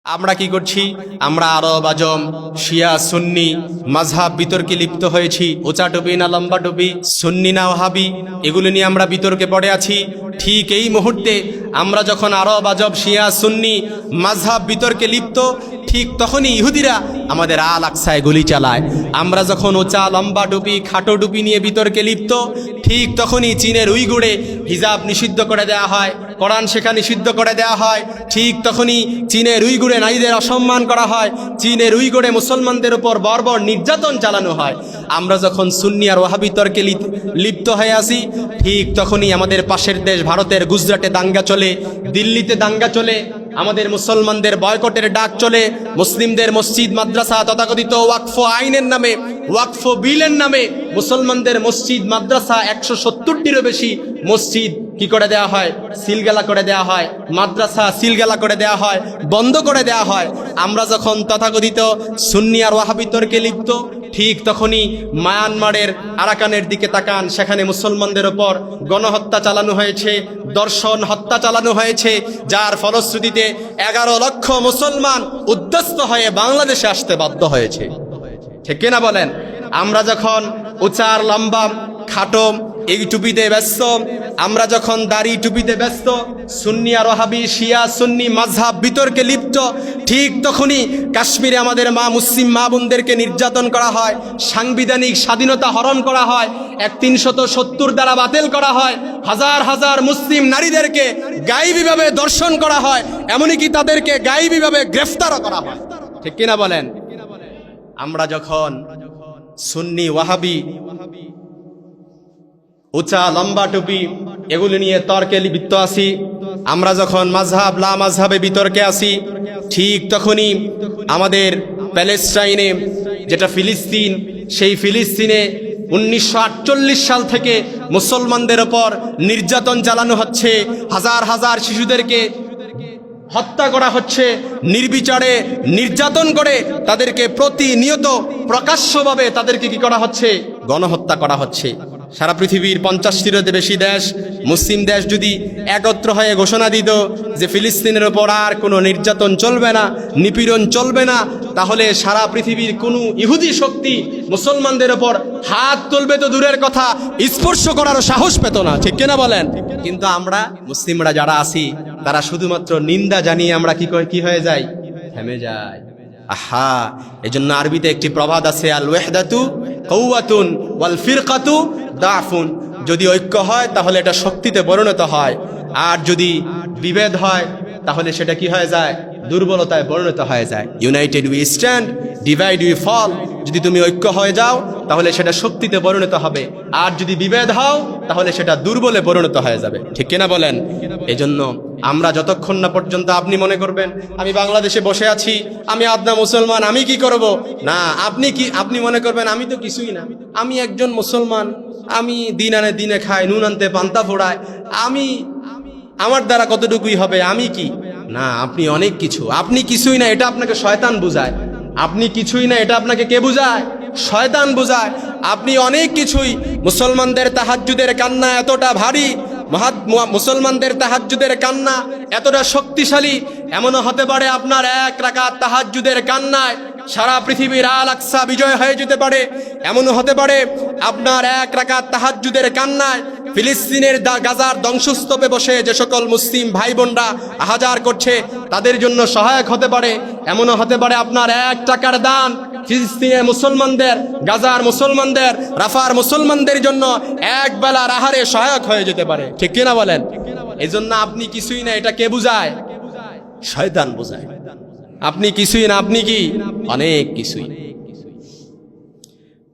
আমরা কি করছি? আমরা আরব আজম শিয়া সুন্নি মাযহাব বিতর্কে লিপ্ত হয়েছি। উঁচা টুপি না লম্বা টুপি, সুন্নি না ওয়াহাবি, এগুলো নিয়ে আমরা বিতর্কে পড়ে আছি। ঠিক এই মুহূর্তে আমরা যখন আরব আজব শিয়া সুন্নি মাযহাব বিতর্কে লিপ্ত, ঠিক তখনই ইহুদিরা আমাদের আল আকসায় গুলি চালায়। আমরা যখন উঁচা লম্বা টুপি খাটো টুপি নিয়ে বিতর্কে লিপ্ত, ঠিক তখনই চীনের উইগুরে হিজাব নিষিদ্ধ করে দেওয়া হয়, কোরআন শেখা নিষিদ্ধ করে দেওয়া হয়। ঠিক তখনই চীনের উইগুরে নারীদের অসম্মান করা হয়, চীনের উইগুরে মুসলমানদের উপর বর্বর নির্যাতন চালানো হয়। আমরা যখন সুন্নি আর ওয়াহাবি তর্কে লিপ্ত হয়ে আসি, ঠিক তখনই আমাদের পাশের দেশ ভারতের গুজরাটে দাঙ্গা চলে, দিল্লিতে দাঙ্গা চলে, আমাদের মুসলমানদের বয়কটের ডাক চলে। মুসলিমদের মসজিদ মাদ্রাসা তথাকথিত ওয়াকফ আইনের নামে, ওয়াকফ বিলের নামে মুসলমানদের মসজিদ মাদ্রাসা 170টিরও বেশি মসজিদ কি করে দেওয়া হয়? সিলগালা করে দেওয়া হয়। মাদ্রাসা সিলগালা করে দেওয়া হয়, বন্ধ করে দেওয়া হয়। আমরা যখন তথাকথিত সুন্নি আর ওয়াহাবি তর্কে লিপ্ত, ঠিক তখনই মায়ানমারের আরাকানের দিকে তাকান, সেখানে মুসলমানদের ওপর গণহত্যা চালানো হয়েছে, দর্শন হত্যা চালানো হয়েছে, যার ফলশ্রুতিতে 11 লক্ষ মুসলমান উদ্বাস্ত হয়ে বাংলাদেশে আসতে বাধ্য হয়েছে। ঠিক কিনা বলেন? আমরা যখন উচার লম্বা খাটো এই টুপিতে ব্যস্ত, আমরা যখন দাড়ি টুপিতে ব্যস্ত, সুন্নি আর ওয়াহাবি শিয়া সুন্নি মাযহাব বিতর্কে লিপ্ত, ঠিক তখনই কাশ্মীরে আমাদের মুসলিম মা বোনদেরকে নির্যাতন করা হয়, সাংবিধানিক স্বাধীনতা হরণ করা হয়, 370 দ্বারা বাতিল করা হয়, হাজার হাজার মুসলিম নারীদেরকে গায়েবীভাবে দর্শন করা হয়, এমনকি তাদেরকে গায়েবীভাবে গ্রেফতারও করা হয়। ঠিক কিনা বলেন? আমরা যখন সুন্নি ওয়াহাবি উঁচা লম্বা টুপি এগুলো নিয়ে তর্কে লিপ্ত আসি, আমরা যখন মাযহাব লা মাযহাবে বিতর্কে আসি, ঠিক তখনই আমাদের প্যালেস্টাইনে, যেটা ফিলিস্তিন, সেই ফিলিস্তিনে 1948 সাল থেকে মুসলমানদের ওপর নির্যাতন চালানো হচ্ছে, হাজার হাজার শিশুদেরকে হত্যা করা হচ্ছে, নির্বিচারে নির্যাতন করে তাদেরকে প্রতিনিয়ত প্রকাশ্যভাবে তাদেরকে কি করা হচ্ছে? গণহত্যা করা হচ্ছে। সারা পৃথিবীর 50টিরও বেশি দেশ, মুসলিম দেশ যদি একত্র হয়ে ঘোষণা দিত যে ফিলিস্তিনের ওপর আর কোনো নির্যাতন চলবে না, নিপীড়ন চলবে না, তাহলে সারা পৃথিবীর কোনো ইহুদি শক্তি মুসলমানদের ওপর হাত তুলবে তো দূরের কথা, স্পর্শ করারও সাহস পেত না। ঠিক কিনা বলেন? কিন্তু আমরা মুসলিমরা যারা আছি, তারা শুধুমাত্র নিন্দা জানিয়ে আমরা কি হয়ে যাই? থেমে যাই। আহা, এজন্য আরবিতে একটি প্রবাদ আছে, আল ওয়াহদাতু কওয়াতুন ওয়াল ফিরকাতু দাফুন। যদি ঐক্য হয় তাহলে এটা শক্তিতে পরিণত হয়, আর যদি বিভেদ হয় তাহলে সেটা কি হয়ে যায়? দুর্বলতায় পরিণত হয়ে যায়। United we stand, divide we fall. যদি তুমি ঐক্য হয়ে যাও তাহলে সেটা শক্তিতে পরিণত হবে, আর যদি বিভেদ হও তাহলে সেটা দুর্বলে পরিণত হয়ে যাবে। ঠিক কিনা বলেন? এজন্য আমরা যতক্ষণ না পর্যন্ত আপনি মনে করবেন আমি বাংলাদেশে বসে আছি, আমি আদনা মুসলমান, আমি কি করব? না, আপনি মনে করবেন আমি তো কিছুই না, আমি একজন মুসলমান, আমি দিন আনে দিনে খাই, নুন আনতে পান্তা ফোড়ায়, আমার দ্বারা কতটুকুই হবে, আমি কি? না, আপনি অনেক কিছু। আপনি কিছুই না, এটা আপনাকে শয়তান বুঝায়। আপনি কিছুই না, এটা আপনাকে কে বুঝায়? শয়তান বুঝায়। আপনি অনেক কিছুই। মুসলমানদের তাহাজ্জুদের কান্না এতটা ভারী, মুসলমানদের তাহাজ্জুদের কান্না এতটা শক্তিশালী, এমনও হতে পারে আপনার 1 রাকাত তাহাজ্জুদের কান্নায় সারা পৃথিবীর আল আকসা বিজয় হয়ে যেতে পারে। এমনও হতে পারে আপনার 1 রাকাত তাহাজ্জুদের কান্নায় ফিলিস্তিনের গাজার ধ্বংসস্তূপে বসে যে সকল মুসলিম ভাই বোনরা আহাজার করছে তাদের জন্য সহায়ক হতে পারে। এমনও হতে পারে আপনার 1 টাকার দান ফিলিস্তিনের মুসলমানদের, গাজার মুসলমানদের, রাফার মুসলমানদের জন্য এক বেলার আহারে সহায়ক হয়ে যেতে পারে। ঠিক কিনা বলেন? এই জন্য আপনি কিছুই না, এটা কে বুঝায়? শয়তান বুঝায়। আপনি কিছুই না, আপনি কি? অনেক কিছুই।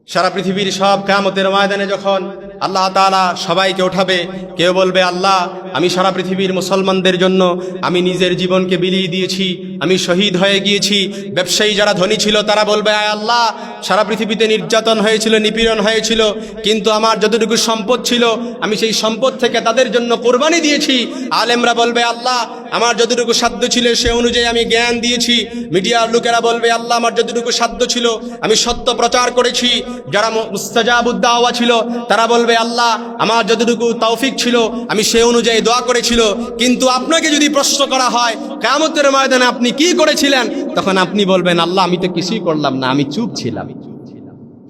সারা পৃথিবীর সব কিয়ামতের ময়দানে যখন আল্লাহ তাআলা সবাইকে উঠাবে, কেউ বলবে আল্লাহ আমি সারা পৃথিবীর মুসলমানদের জন্য আমি নিজের জীবনকে বিলিয়ে দিয়েছি, আমি শহীদ হয়ে গিয়েছি। ব্যবসায়ী যারা ধনী ছিল তারা বলবে আয় আল্লাহ সারা পৃথিবীতে নির্যাতন হয়েছিল, নিপীড়ন হয়েছিল, কিন্তু আমার যতটুকু সম্পদ ছিল আমি সেই সম্পদ থেকে তাদের জন্য কোরবানি দিয়েছি। আলেমরা বলবে আল্লাহ আমার যতটুকু সাধ্য ছিল সে অনুযায়ী আমি জ্ঞান দিয়েছি। মিডিয়ার লোকেরা বলবে আল্লাহ আমার যতটুকু সাধ্য ছিল আমি সত্য প্রচার করেছি। যারা মুস্তাজাবুদ দাওয়া ছিল তারা বলবে আল্লাহ আমার যতটুকু তৌফিক ছিল আমি সেই অনুযায়ী দোয়া করেছিল, কিন্তু আপনাকে যদি প্রশ্ন করা হয় কিয়ামতের ময়দানে আপনি কি করেছিলেন, তখন আপনি বলবেন আল্লাহ আমি তো কিছুই করলাম না, আমি চুপ ছিলাম।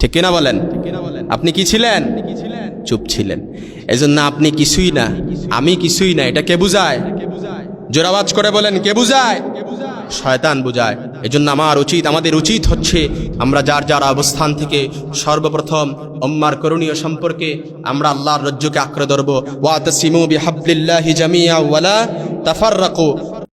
ঠিক কিনা বলেন? আপনি কি ছিলেন? চুপ ছিলেন। এজন্য আপনি কিছুই না, আমি কিছুই না, এটা কে বুঝায়? জোরাওয়াজ করে বলেন, কে বুঝায়? শয়তান বুঝায়। এজন্য আমাদের উচিত হচ্ছে আমরা যার যার অবস্থান থেকে সর্বপ্রথম উম্মার করণীয় সম্পর্কে আমরা আল্লাহর রজ্জুকে আঁকড়ে ধরব। ওয়াতাসিমু বিহাবলিল্লাহি জামিআ ওয়ালা তাফাররাকু।